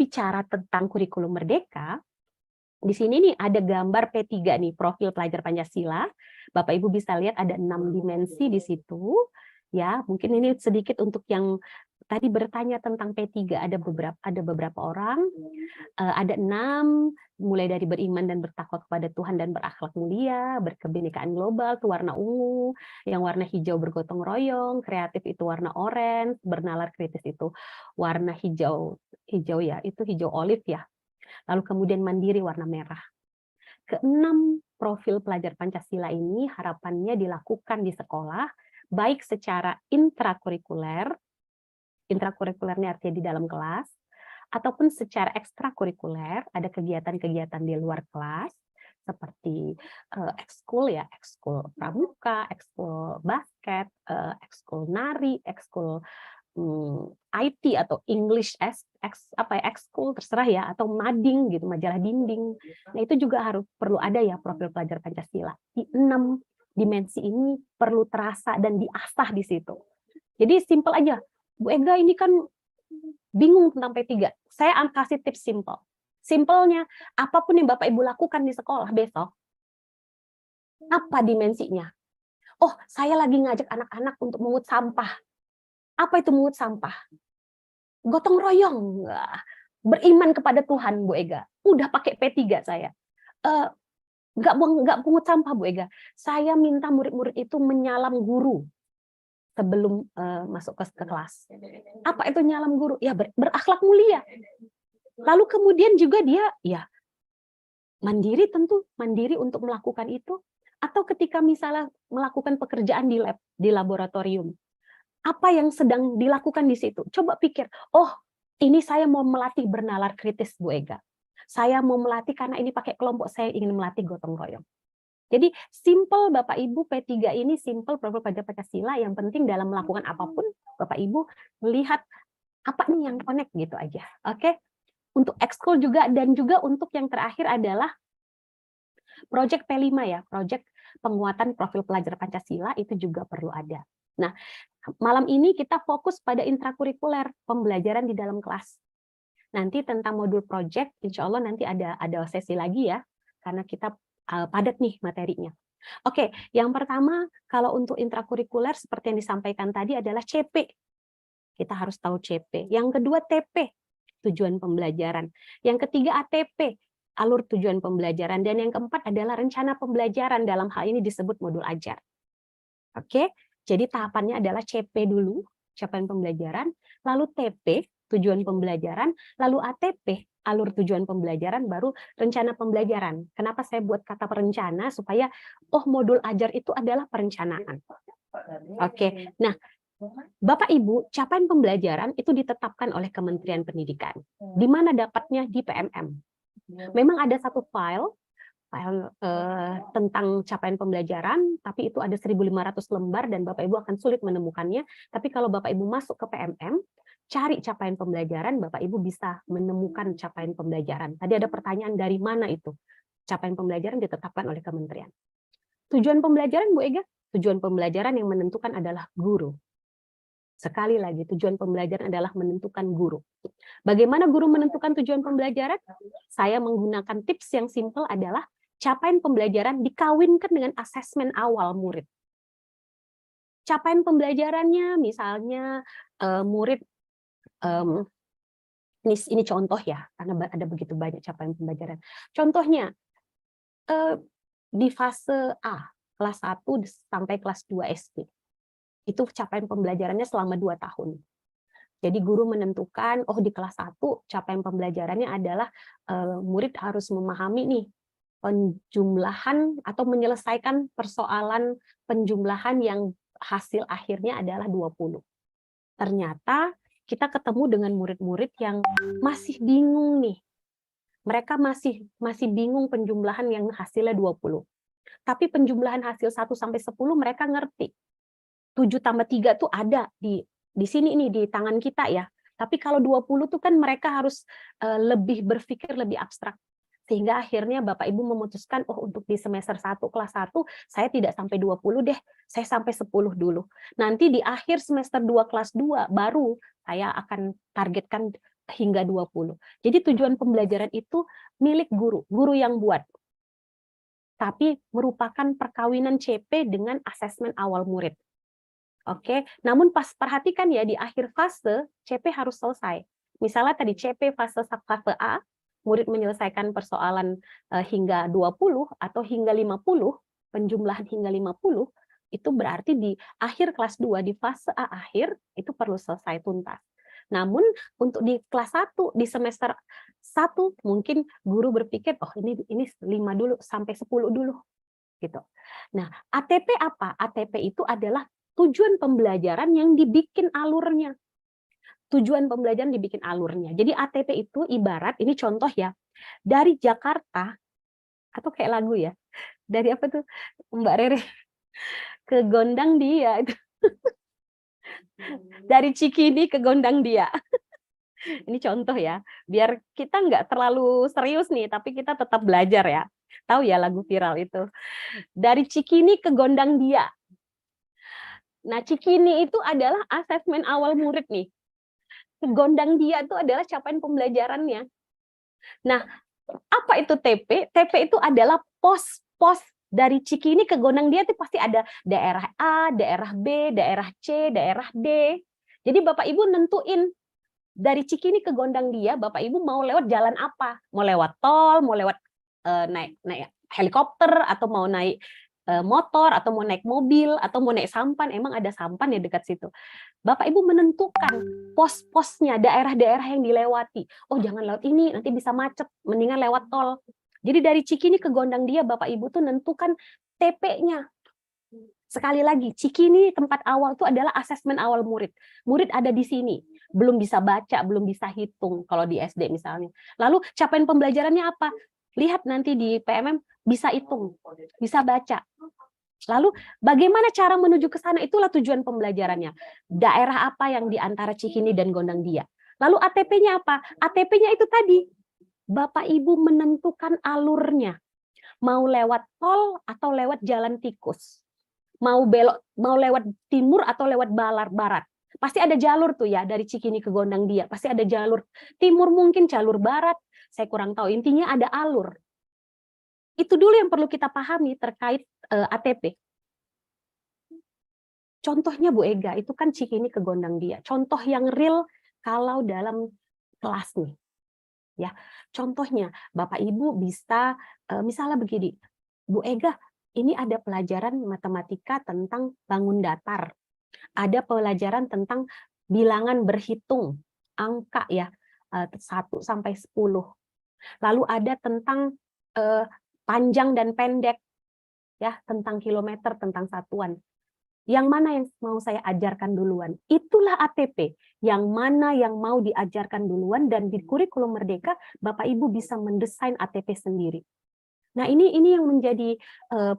bicara tentang kurikulum merdeka, di sini nih ada gambar P3 nih, profil pelajar Pancasila. Bapak Ibu bisa lihat ada 6 dimensi di situ. Ya, mungkin ini sedikit untuk yang tadi bertanya tentang P3, ada beberapa orang, ada 6, mulai dari beriman dan bertakwa kepada Tuhan dan berakhlak mulia, berkebinekaan global itu warna ungu, yang warna hijau bergotong royong, kreatif itu warna orange, bernalar kritis itu warna hijau ya, itu hijau olive ya. Lalu kemudian mandiri warna merah. Keenam profil pelajar Pancasila ini harapannya dilakukan di sekolah, baik secara intrakurikulernya artinya di dalam kelas, ataupun secara ekstrakurikuler, ada kegiatan-kegiatan di luar kelas, seperti ekskul ya, ekskul pramuka, ekskul basket, ekskul nari, ekskul IT atau English ekskul terserah ya, atau mading gitu, majalah dinding. Nah itu juga perlu ada ya profil pelajar Pancasila. Di 6 dimensi ini perlu terasa dan diasah di situ. Jadi simple aja, Bu Ega ini kan bingung tentang P3. Saya kasih tips simple. Simpelnya, apapun yang Bapak Ibu lakukan di sekolah besok, apa dimensinya? Oh, saya lagi ngajak anak-anak untuk mengut sampah. Apa itu mengut sampah? Gotong royong. Beriman kepada Tuhan, Bu Ega. Udah pakai P3 saya. Nggak pungut sampah, Bu Ega. Saya minta murid-murid itu menyalam guru sebelum masuk ke kelas. Apa itu nyalam guru? Ya berakhlak mulia. Lalu kemudian juga dia ya mandiri, tentu mandiri untuk melakukan itu. Atau ketika misalnya melakukan pekerjaan di lab, di laboratorium, apa yang sedang dilakukan di situ? Coba pikir, oh ini saya mau melatih bernalar kritis, Bu Ega. Saya mau melatih karena ini pakai kelompok, saya ingin melatih gotong royong. Jadi simple Bapak Ibu, P3 ini simple profil pelajar Pancasila, yang penting dalam melakukan apapun Bapak Ibu melihat apa nih yang connect gitu aja. Oke. Untuk ekskul juga, dan juga untuk yang terakhir adalah project P5 ya, project penguatan profil pelajar Pancasila itu juga perlu ada. Nah, malam ini kita fokus pada intrakurikuler, pembelajaran di dalam kelas. Nanti tentang modul project, insya Allah nanti ada sesi lagi ya, karena kita padat nih materinya. Oke, yang pertama kalau untuk intrakurikuler seperti yang disampaikan tadi adalah CP. Kita harus tahu CP. Yang kedua TP, tujuan pembelajaran. Yang ketiga ATP, alur tujuan pembelajaran. Dan yang keempat adalah rencana pembelajaran, dalam hal ini disebut modul ajar. Oke, jadi tahapannya adalah CP dulu, capaian pembelajaran, lalu TP, tujuan pembelajaran, lalu ATP, alur tujuan pembelajaran, baru rencana pembelajaran. Kenapa saya buat kata perencana? Supaya, oh modul ajar itu adalah perencanaan. Oke, nah Bapak Ibu, capaian pembelajaran itu ditetapkan oleh Kementerian Pendidikan. Di mana dapatnya? Di PMM. Memang ada satu file tentang capaian pembelajaran, tapi itu ada 1.500 lembar dan Bapak Ibu akan sulit menemukannya. Tapi kalau Bapak Ibu masuk ke PMM, cari capaian pembelajaran, Bapak Ibu bisa menemukan capaian pembelajaran. Tadi ada pertanyaan dari mana itu? Capaian pembelajaran ditetapkan oleh kementerian. Tujuan pembelajaran, Bu Ega? Tujuan pembelajaran yang menentukan adalah guru. Sekali lagi, tujuan pembelajaran adalah menentukan guru. Bagaimana guru menentukan tujuan pembelajaran? Saya menggunakan tips yang simpel adalah capaian pembelajaran dikawinkan dengan asesmen awal murid. Capaian pembelajarannya misalnya murid, ini contoh ya, karena ada begitu banyak capaian pembelajaran. Contohnya, di fase A, kelas 1 sampai kelas 2 SD. Itu capaian pembelajarannya selama 2 tahun. Jadi guru menentukan, oh di kelas 1 capaian pembelajarannya adalah murid harus memahami nih penjumlahan atau menyelesaikan persoalan penjumlahan yang hasil akhirnya adalah 20. Ternyata kita ketemu dengan murid-murid yang masih bingung nih. Mereka masih bingung penjumlahan yang hasilnya 20. Tapi penjumlahan hasil 1 sampai 10 mereka ngerti. 7 tambah 3 tuh ada di sini nih, di tangan kita ya. Tapi kalau 20 tuh kan mereka harus lebih berpikir lebih abstrak. Sehingga akhirnya Bapak Ibu memutuskan, oh untuk di semester 1 kelas 1 saya tidak sampai 20 deh, saya sampai 10 dulu. Nanti di akhir semester 2 kelas 2 baru saya akan targetkan hingga 20. Jadi tujuan pembelajaran itu milik guru, guru yang buat. Tapi merupakan perkawinan CP dengan asesmen awal murid. Oke, namun perhatikan ya, di akhir fase CP harus selesai. Misalnya tadi CP fase A, murid menyelesaikan persoalan hingga 20 atau hingga 50, penjumlahan hingga 50, itu berarti di akhir kelas 2, di fase A akhir, itu perlu selesai tuntas. Namun untuk di kelas 1, di semester 1, mungkin guru berpikir, oh ini 5 dulu, sampai 10 dulu. Gitu. Nah, ATP apa? ATP itu adalah tujuan pembelajaran yang dibikin alurnya. Tujuan pembelajaran dibikin alurnya. Jadi ATP itu ibarat, ini contoh ya, dari Jakarta, atau kayak lagu ya, dari apa tuh Mbak Rere, ke Gondang Dia. Dari Cikini ke Gondang Dia. Ini contoh ya, biar kita nggak terlalu serius nih, tapi kita tetap belajar ya. Tahu ya lagu viral itu. Dari Cikini ke Gondang Dia. Nah, Cikini itu adalah asesmen awal murid nih. Gondang Dia itu adalah capaian pembelajarannya. Nah, apa itu TP? TP itu adalah pos-pos dari Cikini ke Gondang Dia itu pasti ada daerah A, daerah B, daerah C, daerah D. Jadi Bapak Ibu nentuin dari Cikini ke Gondang Dia, Bapak Ibu mau lewat jalan apa? Mau lewat tol, mau lewat naik helikopter, atau mau naik motor, atau mau naik mobil, atau mau naik sampan. Emang ada sampan ya dekat situ. Bapak Ibu menentukan pos-posnya, daerah-daerah yang dilewati. Oh, jangan lewat ini, nanti bisa macet, mendingan lewat tol. Jadi dari Cikini ke Gondang Dia, Bapak Ibu tuh nentukan TP-nya. Sekali lagi, Cikini tempat awal itu adalah asesmen awal murid. Murid ada di sini, belum bisa baca, belum bisa hitung kalau di SD misalnya. Lalu capaian pembelajarannya apa? Lihat nanti di PMM, bisa hitung, bisa baca. Lalu bagaimana cara menuju ke sana? Itulah tujuan pembelajarannya. Daerah apa yang di antara Cikini dan Gondang Dia. Lalu ATP-nya apa? ATP-nya itu tadi, Bapak Ibu menentukan alurnya. Mau lewat tol atau lewat jalan tikus. Mau belok, mau lewat timur atau lewat barat. Pasti ada jalur tuh ya, dari Cikini ke Gondang Dia. Pasti ada jalur timur, mungkin jalur barat. Saya kurang tahu. Intinya ada alur. Itu dulu yang perlu kita pahami terkait ATP. Contohnya Bu Ega, itu kan Cikini ke Gondang Dia. Contoh yang real kalau dalam kelas nih. Ya, contohnya Bapak Ibu bisa misalnya begini. Bu Ega, ini ada pelajaran matematika tentang bangun datar. Ada pelajaran tentang bilangan berhitung, angka ya, 1 sampai 10. Lalu ada tentang panjang dan pendek, ya, tentang kilometer, tentang satuan. Yang mana yang mau saya ajarkan duluan? Itulah ATP. Yang mana yang mau diajarkan duluan, dan di kurikulum Merdeka Bapak Ibu bisa mendesain ATP sendiri. Nah, ini yang menjadi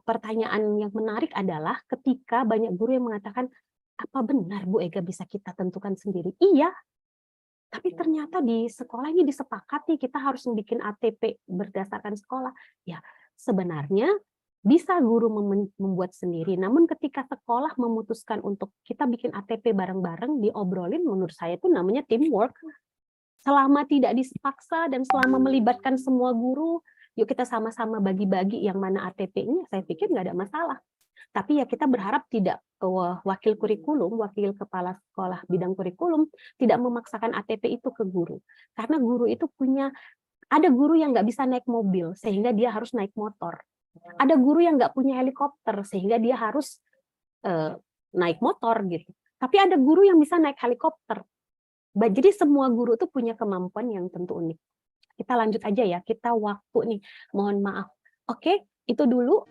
pertanyaan yang menarik adalah ketika banyak guru yang mengatakan, apa benar Bu Ega bisa kita tentukan sendiri? Iya, tapi ternyata di sekolah ini disepakati kita harus bikin ATP berdasarkan sekolah. Ya, sebenarnya bisa guru membuat sendiri, namun ketika sekolah memutuskan untuk kita bikin ATP bareng-bareng, diobrolin, menurut saya itu namanya teamwork. Selama tidak dipaksa dan selama melibatkan semua guru, yuk kita sama-sama bagi-bagi yang mana ATP-nya, saya pikir nggak ada masalah. Tapi ya kita berharap tidak wakil kurikulum, wakil kepala sekolah bidang kurikulum tidak memaksakan ATP itu ke guru. Karena guru itu ada guru yang nggak bisa naik mobil, sehingga dia harus naik motor. Ada guru yang nggak punya helikopter, sehingga dia harus naik motor gitu. Tapi ada guru yang bisa naik helikopter. Jadi semua guru itu punya kemampuan yang tentu unik. Kita lanjut aja ya, kita waktu nih, mohon maaf. Oke, itu dulu.